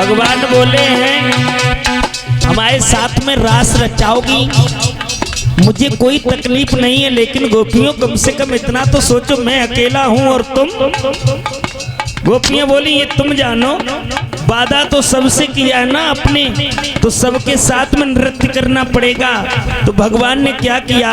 भगवान बोले हैं हमारे साथ में रास रचाओगी, मुझे कोई तकलीफ नहीं है, लेकिन गोपियों कम से कम इतना तो सोचो मैं अकेला हूं और तुम। गोपियां बोली ये तुम जानो, वादा तो सबसे किया है ना अपने, तो सबके साथ में नृत्य करना पड़ेगा। तो भगवान ने क्या किया,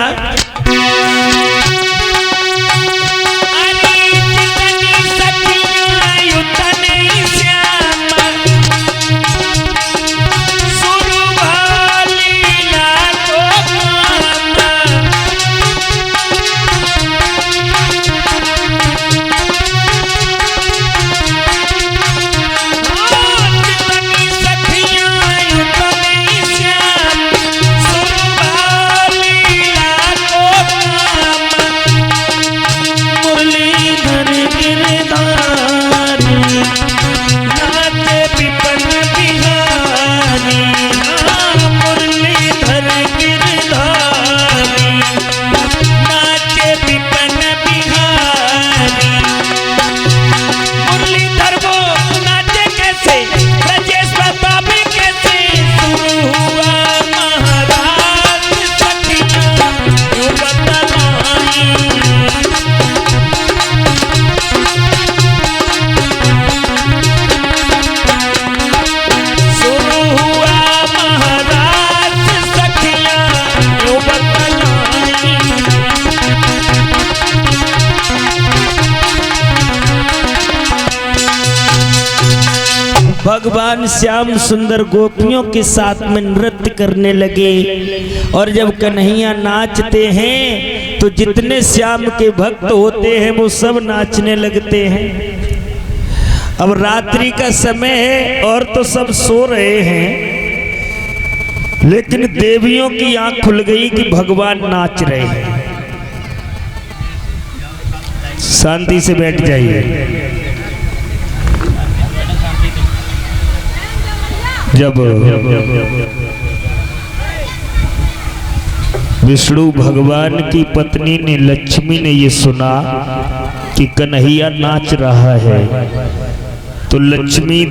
भगवान श्याम सुंदर गोपियों के साथ में नृत्य करने लगे। और जब कन्हैया नाचते हैं तो जितने श्याम के भक्त होते हैं वो सब नाचने लगते हैं। अब रात्रि का समय है और तो सब सो रहे हैं, लेकिन देवियों की आंख खुल गई कि भगवान नाच रहे हैं। शांति से बैठ जाइए। जब विष्णु भगवान की पत्नी ने लक्ष्मी ने ये सुना कि कन्हैया नाच रहा है, तो लक्ष्मी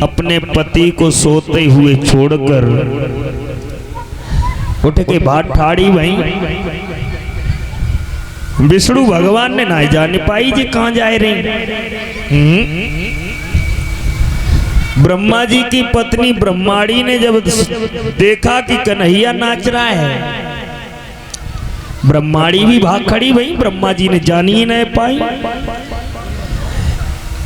अपने पति को सोते हुए छोड़कर उठ के बाहर ठाड़ी वहीं। विष्णु भगवान ने ना जाने पाई जी कहां जा रही। ब्रह्मा जी की पत्नी ब्रह्माणी ने जब देखा कि कन्हैया नाच रहा है, ब्रह्माणी भी भाग खड़ी वहीं। ब्रह्मा जी ने जानी ही नहीं पाई।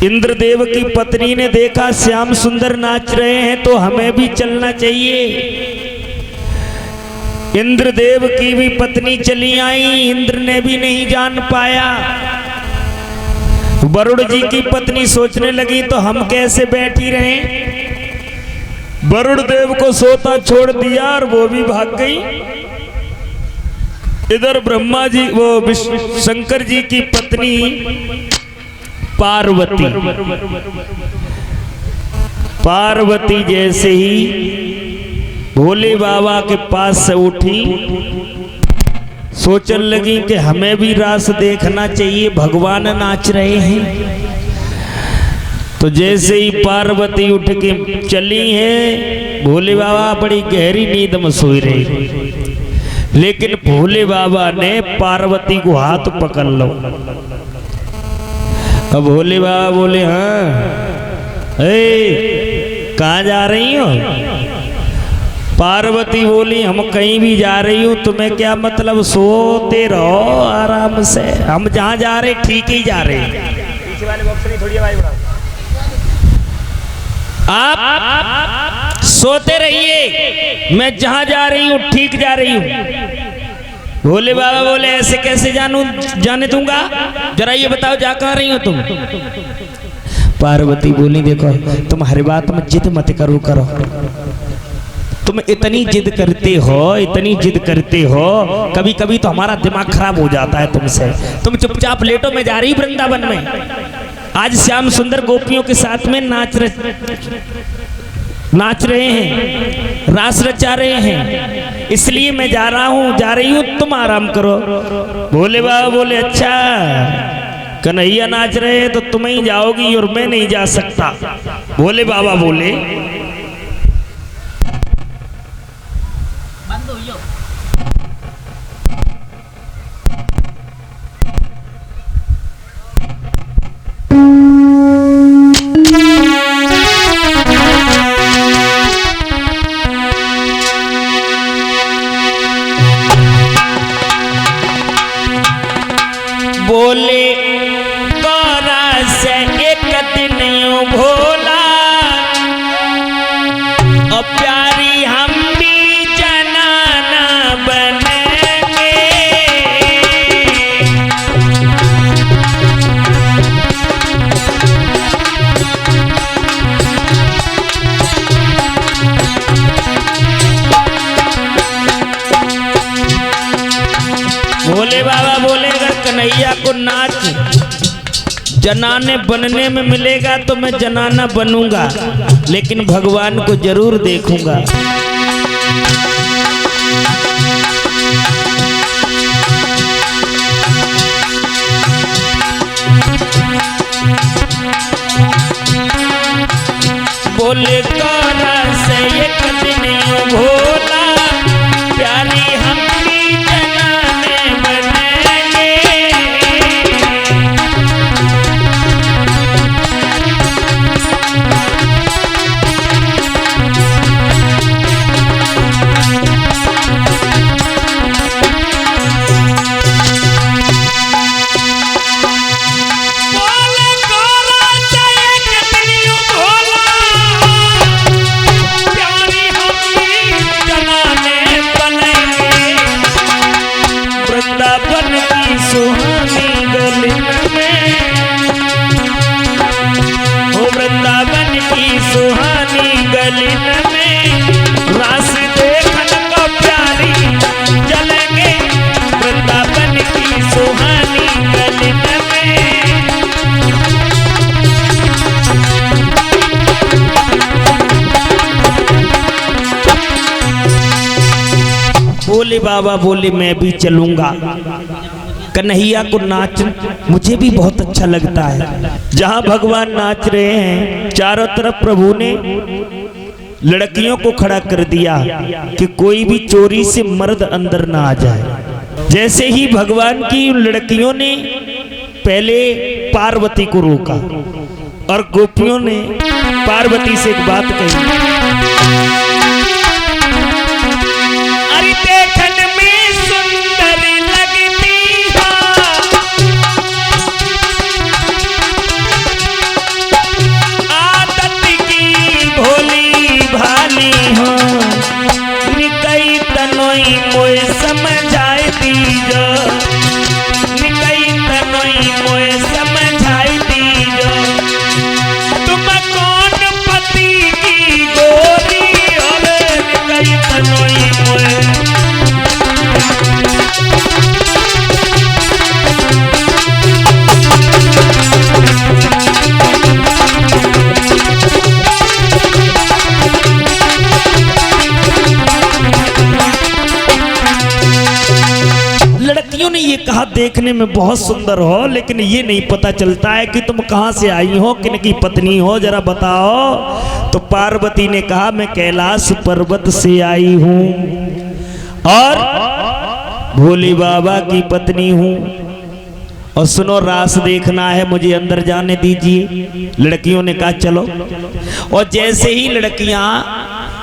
इंद्रदेव की पत्नी ने देखा श्याम सुंदर नाच रहे हैं तो हमें भी चलना चाहिए। इंद्रदेव की भी पत्नी चली आई, इंद्र ने भी नहीं जान पाया। वरुण जी की पत्नी सोचने लगी तो हम कैसे बैठी रहे। वरुण देव को सोता छोड़ दिया और वो भी भाग गई। इधर ब्रह्मा जी वो शंकर जी की पत्नी पार्वती जैसे ही भोले बाबा के पास से उठी, सोचने लगी कि हमें भी रास देखना चाहिए, भगवान नाच रहे हैं। तो जैसे ही पार्वती उठ के चली है, भोले बाबा बड़ी गहरी नींद में सोई रही, लेकिन भोले बाबा ने पार्वती को हाथ पकड़ लो। अब भोले बाबा बोले हाँ कहाँ जा रही हो। पार्वती बोली हम कहीं भी जा रही हूँ, तुम्हें क्या मतलब, सोते रहो आराम से, हम जहाँ जा रहे ठीक ही जा रहे हैं। पीछे वाले बॉक्स में थोड़ी आवाज बढ़ाओ। आप सोते रहिए, मैं जहाँ जा रही हूँ ठीक जा रही हूँ। भोले बाबा बोले ऐसे कैसे जाने दूंगा, जरा ये बताओ जा कहाँ रही हो तुम। पार्वती बोली देखो तुम्हारी बात में जिद मत करो, तुम इतनी जिद करते हो, कभी कभी तो हमारा दिमाग खराब हो जाता है तुमसे। तुम चुपचाप लेटो, मैं जा रही वृंदावन में। आज श्याम सुंदर गोपियों के साथ में नाच रहे हैं, रास रचा रहे हैं, इसलिए मैं जा रही हूँ, तुम आराम करो। भोले बाबा बोले अच्छा कन्हैया नाच रहे हैं तो तुम ही जाओगी और मैं नहीं जा सकता। भोले बाबा बोले गौरा से एक दिन यूं भोला और प्यारी हम भी जनाना बनेंगे। भोले बाबा बोले अगर कन्हैया को नाच जनाने बनने में मिलेगा तो मैं जनाना बनूंगा, लेकिन भगवान को जरूर देखूंगा। बोले गौरा से एक दिन यूं भोला प्यारी हम भी जनाने बनेंगे। बोले गौरा से एक दिन यूं भोला प्यारी हम भी जनाने बनेंगे। वृंदावन की सुहानी गली में, ओ वृंदावन की सुहानी गली में रास देखन को प्यारी चलेंगे। वृंदावन की सुहानी गली में भोले बाबा बोले मैं भी चलूंगा। कन्हैया को नाच मुझे भी बहुत अच्छा लगता है। जहां भगवान नाच रहे हैं चारों तरफ प्रभु ने लड़कियों को खड़ा कर दिया कि कोई भी चोरी से मर्द अंदर ना आ जाए। जैसे ही भगवान की लड़कियों ने पहले पार्वती को रोका और गोपियों ने पार्वती से एक बात कही, अरे देखन में सुंदर लगती हो, आदत की भोली भाली हो, निकई तनोई मोए समझाए दीजो, निकई तनोई मोए समझाए दीजो। तुम कौन पति की गोरी और निकई तनोई मोए। लड़कियों ने ये कहा देखने में बहुत सुंदर हो, लेकिन ये नहीं पता चलता है कि तुम कहां से आई हो, किन की पत्नी हो, जरा बताओ। तो पार्वती ने कहा मैं कैलाश पर्वत से आई हूं और भोले बाबा की पत्नी हूं, और सुनो रास देखना है, मुझे अंदर जाने दीजिए। लड़कियों ने कहा चलो। और जैसे ही लड़कियां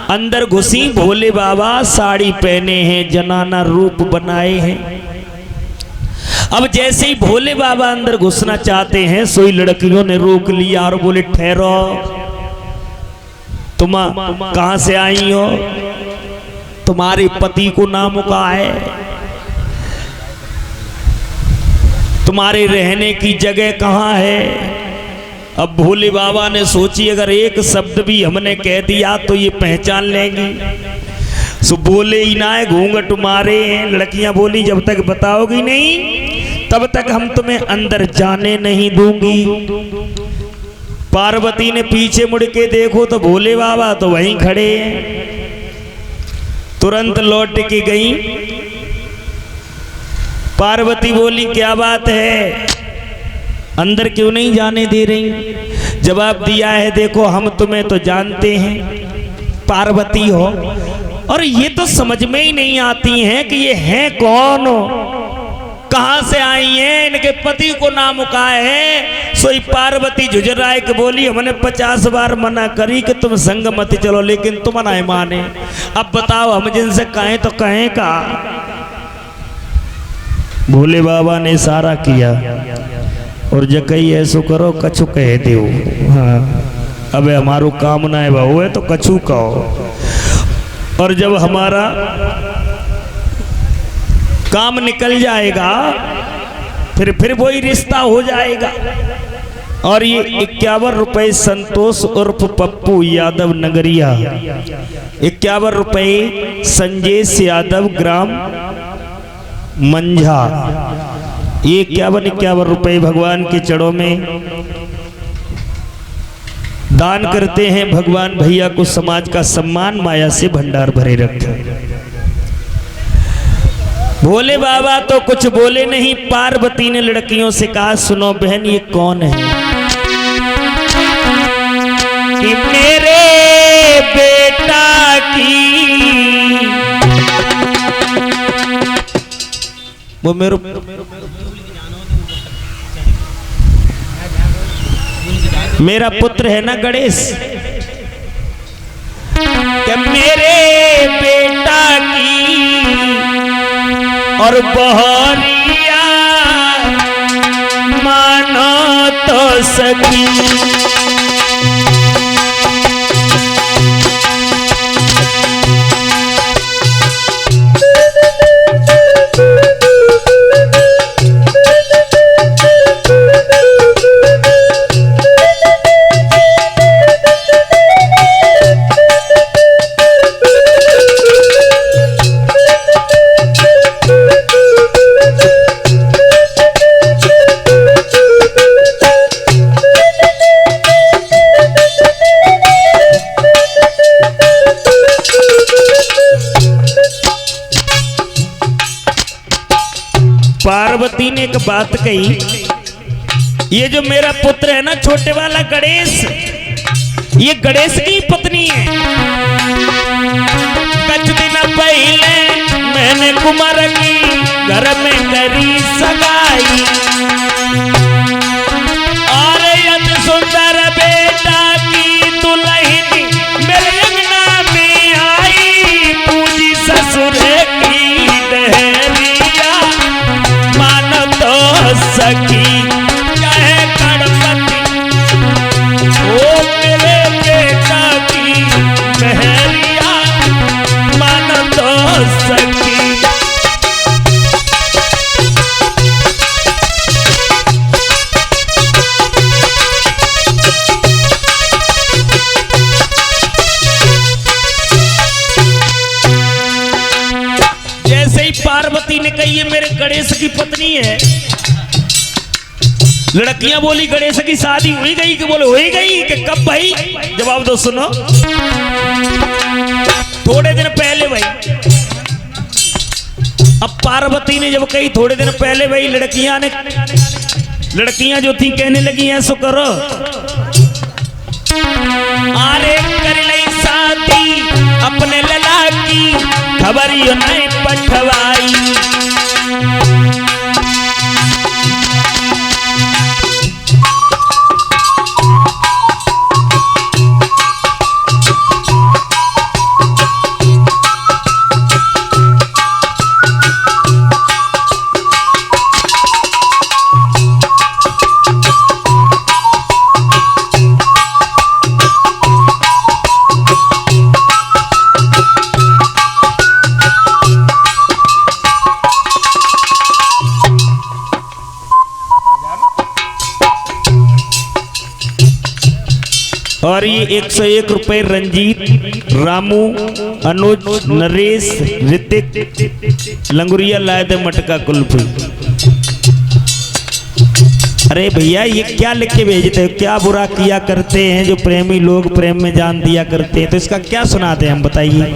अंदर घुसी, भोले बाबा साड़ी पहने हैं, जनाना रूप बनाए हैं। अब जैसे ही भोले बाबा अंदर घुसना चाहते हैं, सोई लड़कियों ने रोक लिया और बोले ठहरो, तुम कहां से आई हो, तुम्हारे पति को नाम का है, तुम्हारे रहने की जगह कहां है। अब भोले बाबा ने सोची अगर एक शब्द भी हमने कह दिया तो ये पहचान लेंगी। सो बोले ही ना है, घूंघट मारे हैं। लड़कियां बोली जब तक बताओगी नहीं तब तक हम तुम्हें अंदर जाने नहीं दूंगी। पार्वती ने पीछे मुड़ के देखो तो भोले बाबा तो वहीं खड़े हैं। तुरंत लौट के गई। पार्वती बोली क्या बात है, अंदर क्यों नहीं जाने दे रही? जवाब दिया है देखो हम तुम्हें तो जानते हैं, पार्वती हो, और ये तो समझ में ही नहीं आती हैं कि ये हैं कौन, कहां से आई हैं, इनके पति को नाम का है। सोई पार्वती झुझराए के बोली हमने 50 बार मना करी कि तुम संग मत चलो, लेकिन तुम ना माने। अब बताओ हम जिनसे कहें तो कहें का? भोले बाबा ने इशारा किया और जकई ऐसो करो कछु कह दो। हाँ अबे हमारो काम ना है बहु है तो कछु कहो। और जब हमारा काम निकल जाएगा फिर वही रिश्ता हो जाएगा। और ये 51 रुपए संतोष उर्फ पप्पू यादव नगरिया, 51 रुपए संजेश यादव ग्राम मंझा, ये 51 रुपए भगवान के चरणों में दान करते हैं। भगवान भैया को समाज का सम्मान माया से भंडार भरे रखे। भोले बाबा तो कुछ बोले नहीं। पार्वती ने लड़कियों से कहा सुनो बहन ये कौन है? कि मेरे बेटा की वो मेरा पुत्र है ना गणेश, कि मेरे बेटा की और बहरिया मानो तो सकी। पार्वती ने एक बात कही, ये जो मेरा पुत्र है ना छोटे वाला गणेश, ये गणेश की पत्नी है। कुछ दिन पहले मैंने कुमार की घर में करी सगाई, और यद सुंदर बेटा की दुल्हन मेरे अंगना में आई, पूजी ससुर की दहरिया मान तो सकी। चाहे गणपति ओ मेरे बेटा की दहरिया मान तो सकी। जैसे ही पार्वती ने कही ये मेरे गणेश की पत्नी है, लड़कियां बोली गणेश की शादी हुई गई? कि बोले हुई गई। कि कब भाई? जवाब दो सुनो। थोड़े दिन पहले भाई। अब पार्वती ने जब कही थोड़े दिन पहले भाई, लड़कियां जो थी कहने लगी ऐसो करो, अरे कर ली शादी अपने लला की खबर यो नहीं पठवाई। और ये 101 रुपए रंजीत, रामू, अनुज, नरेश, ऋतिक लंगुरिया लाए थे मटका कुल्फी। अरे भैया ये क्या लिख के भेजते हो? क्या बुरा किया करते हैं जो प्रेमी लोग प्रेम में जान दिया करते हैं, तो इसका क्या सुनाते हैं हम बताइए।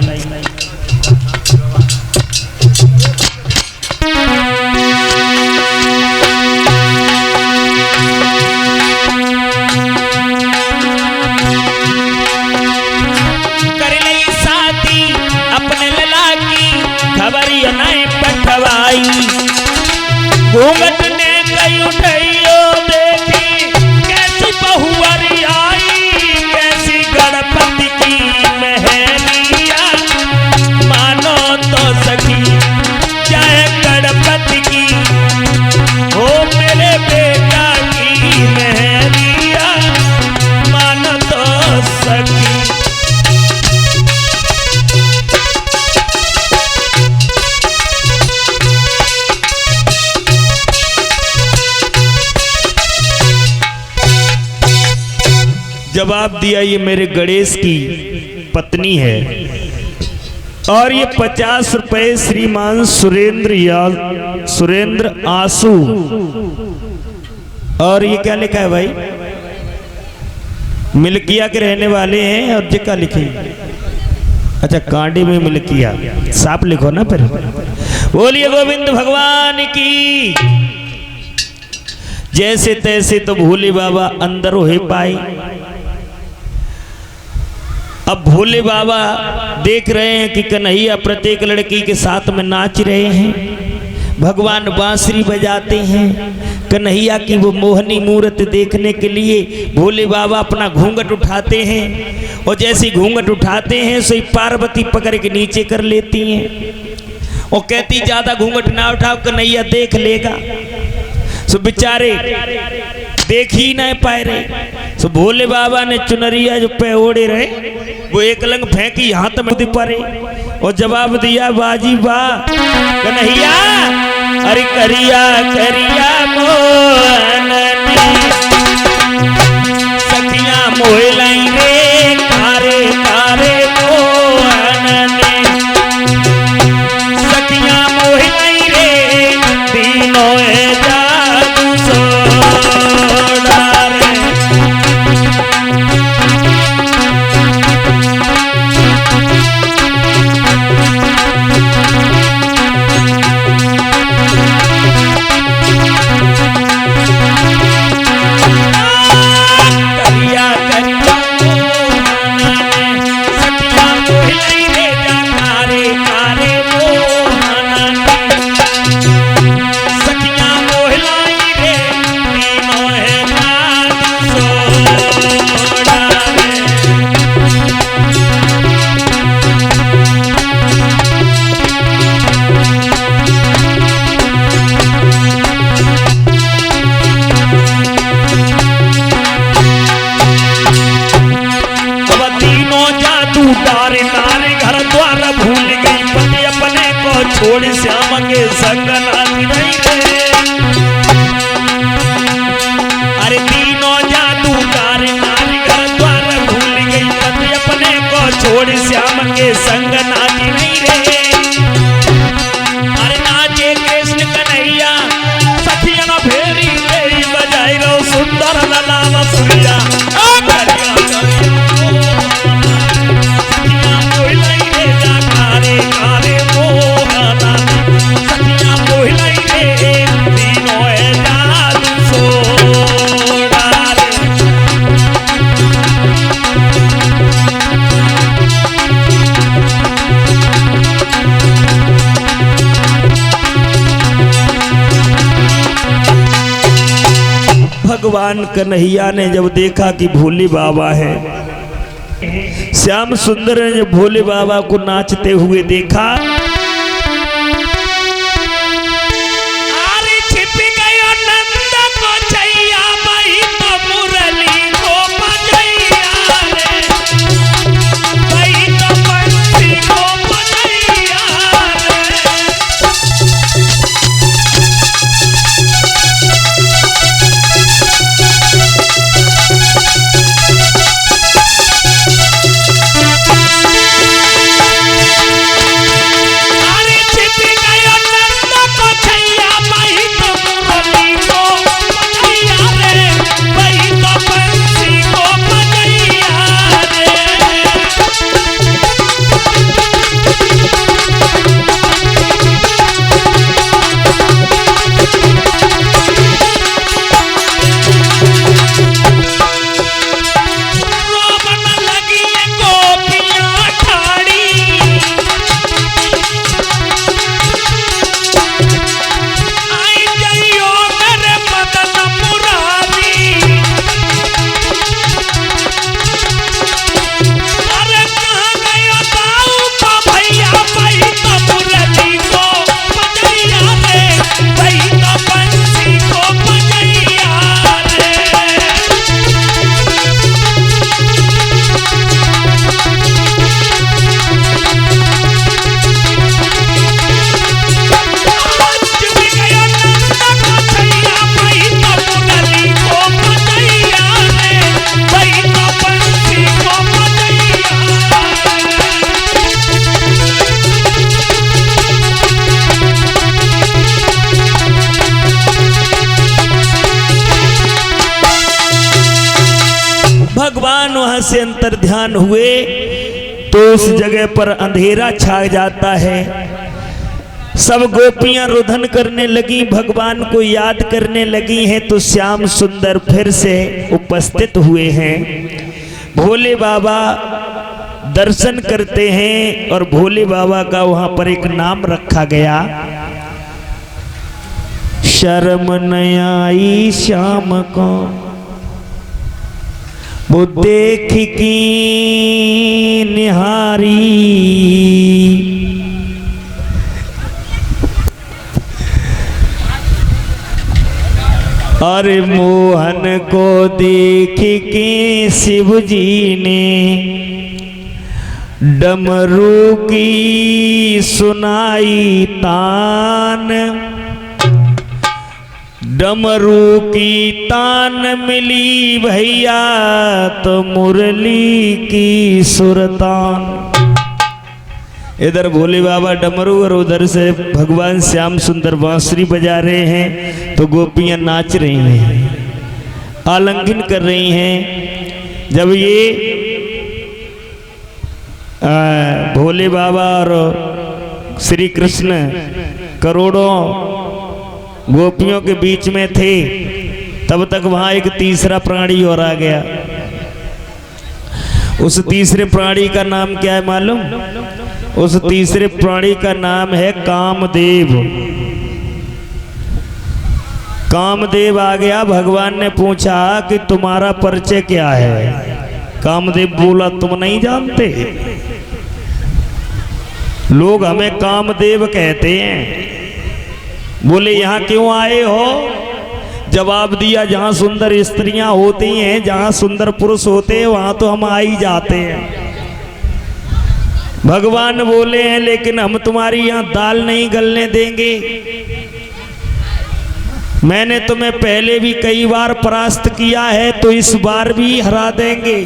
घूंघट ने कई उठैयो देखी, कैसी बहुवरी आई, कैसी गणपति की महलिया जवाब दिया ये मेरे गणेश की पत्नी है और ये 50 रुपए श्रीमान सुरेंद्र आंसू। और ये क्या लिखा है भाई? मिल्किया के रहने वाले हैं। और ये क्या लिखे? अच्छा, कांडी में मिल्किया, साफ लिखो ना फिर। बोलिए गोविंद भगवान की। जैसे तैसे तो भोले बाबा अंदर हो पाए। अब भोले बाबा देख रहे हैं कि कन्हैया प्रत्येक लड़की के साथ में नाच रहे हैं, भगवान बांसुरी बजाते हैं। कन्हैया की वो मोहनी मूर्त देखने के लिए भोले बाबा अपना घूंघट उठाते हैं और जैसे घूंघट उठाते हैं सही पार्वती पकड़ के नीचे कर लेती हैं और कहती ज्यादा घूंघट ना उठाओ, कन्हैया देख लेगा। सो बेचारे देख ही ना पाए रहे। सो भोले बाबा ने चुनरिया जो पे ओढ़े रहे वो एक लंग फेंकी हाथ में परे और जवाब दिया बाजी बा कन्हैया, अरे करिया करिया मोहननी सखियां मोहलाई रे कारे कारे मोहननी सखियां मोहलाई रे तीनों जादू सोड़ा रे। छोड़ श्याम के संग नाच रही रे। अरे तीनों जादूकार नारी घर द्वार भूल गई, पति अपने को छोड़ श्याम के संग नाच रही रे। अरे नाचे कृष्ण कन्हैया सखिया फेरी फेरी बजाई रो सुंदर लला बसुरिया। भगवान कन्हैया ने जब देखा कि भोले बाबा है, श्याम सुंदर ने जब भोले बाबा को नाचते हुए देखा, भगवान वहां से अंतर्ध्यान हुए तो उस जगह पर अंधेरा छा जाता है। सब गोपियां रुदन करने लगी, भगवान को याद करने लगी हैं। तो श्याम सुंदर फिर से उपस्थित हुए हैं। भोले बाबा दर्शन करते हैं और भोले बाबा का वहां पर एक नाम रखा गया, शर्म न आई श्याम को वो देख की निहारी। अरे मोहन को देख के शिव जी ने डमरू की सुनाई तान, डमरू की तान मिली भैया तो मुरली की सुरतान। इधर भोले बाबा डमरू और उधर से भगवान श्याम सुंदर बांसुरी बजा रहे हैं। तो गोपियां नाच रही हैं, आलिंगन कर रही हैं। जब ये भोले बाबा और श्री कृष्ण करोड़ों गोपियों के बीच में थे, तब तक वहां एक तीसरा प्राणी और आ गया। उस तीसरे प्राणी का नाम क्या है मालूम? उस तीसरे प्राणी का नाम है कामदेव। कामदेव आ गया। भगवान ने पूछा कि तुम्हारा परिचय क्या है? कामदेव बोला, तुम नहीं जानते, लोग हमें कामदेव कहते हैं। बोले, यहां क्यों आए हो? जवाब दिया, जहां सुंदर स्त्रियां होती हैं, जहां सुंदर पुरुष होते हैं, वहां तो हम आ ही जाते हैं। भगवान बोले हैं, लेकिन हम तुम्हारी यहां दाल नहीं गलने देंगे। मैंने तुम्हें पहले भी कई बार परास्त किया है, तो इस बार भी हरा देंगे।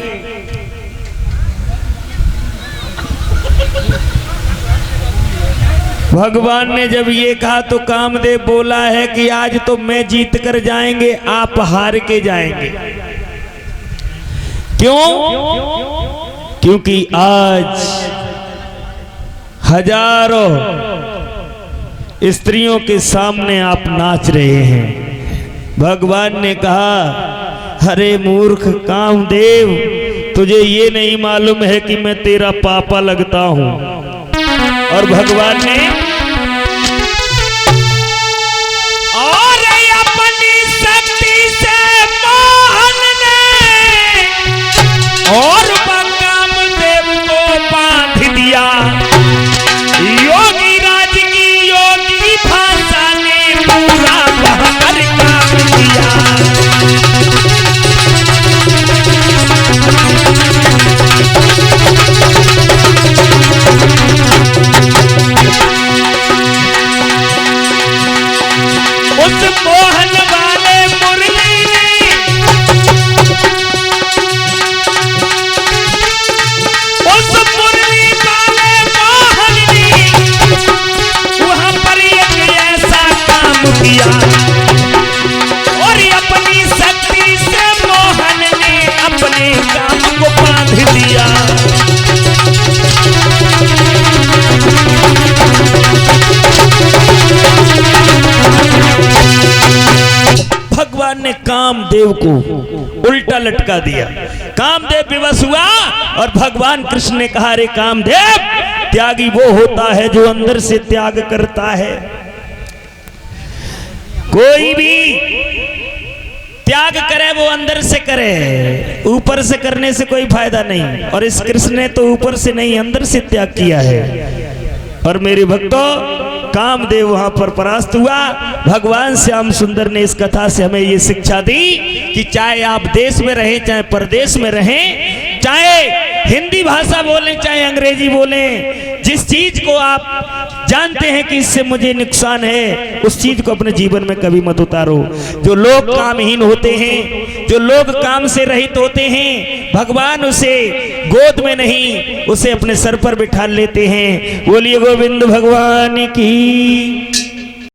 भगवान ने जब ये कहा तो कामदेव बोला है कि आज तो मैं जीत कर जाएंगे, आप हार के जाएंगे। क्यों? क्योंकि आज हजारों स्त्रियों के सामने आप नाच रहे हैं। भगवान ने कहा, अरे मूर्ख कामदेव, तुझे ये नहीं मालूम है कि मैं तेरा पापा लगता हूं। और भगवान ने और अपनी शक्ति से मोहन ने और कामदेव को बांध दिया। योगी राज की योगी भाषा ने पूरा बहकर काम दिया। उस मोहन वाले मुरली ने उस मुरली वाले मोहन ने वहां पर एक ऐसा काम किया और अपनी शक्ति से मोहन ने अपने काम को बांध दिया। भगवान ने कामदेव को उल्टा लटका दिया। कामदेव विवश हुआ और भगवान कृष्ण ने कहा, रे कामदेव, त्यागी वो होता है जो अंदर से त्याग करता है। कोई भी त्याग करे वो अंदर से करे, ऊपर से करने से कोई फायदा नहीं। और इस कृष्ण ने तो ऊपर से नहीं, अंदर से त्याग किया है। और मेरे भक्तों, कामदेव वहां पर परास्त हुआ। भगवान श्याम सुंदर ने इस कथा से हमें ये शिक्षा दी कि चाहे आप देश में रहें, चाहे परदेश में रहें, चाहे हिंदी भाषा बोलें, चाहे अंग्रेजी बोलें, जिस चीज को आप जानते हैं कि इससे मुझे नुकसान है, उस चीज को अपने जीवन में कभी मत उतारो। जो लोग कामहीन होते हैं, जो लोग काम से रहित होते हैं, भगवान उसे गोद में नहीं, उसे अपने सर पर बिठा लेते हैं। बोलिए गोविंद भगवान की।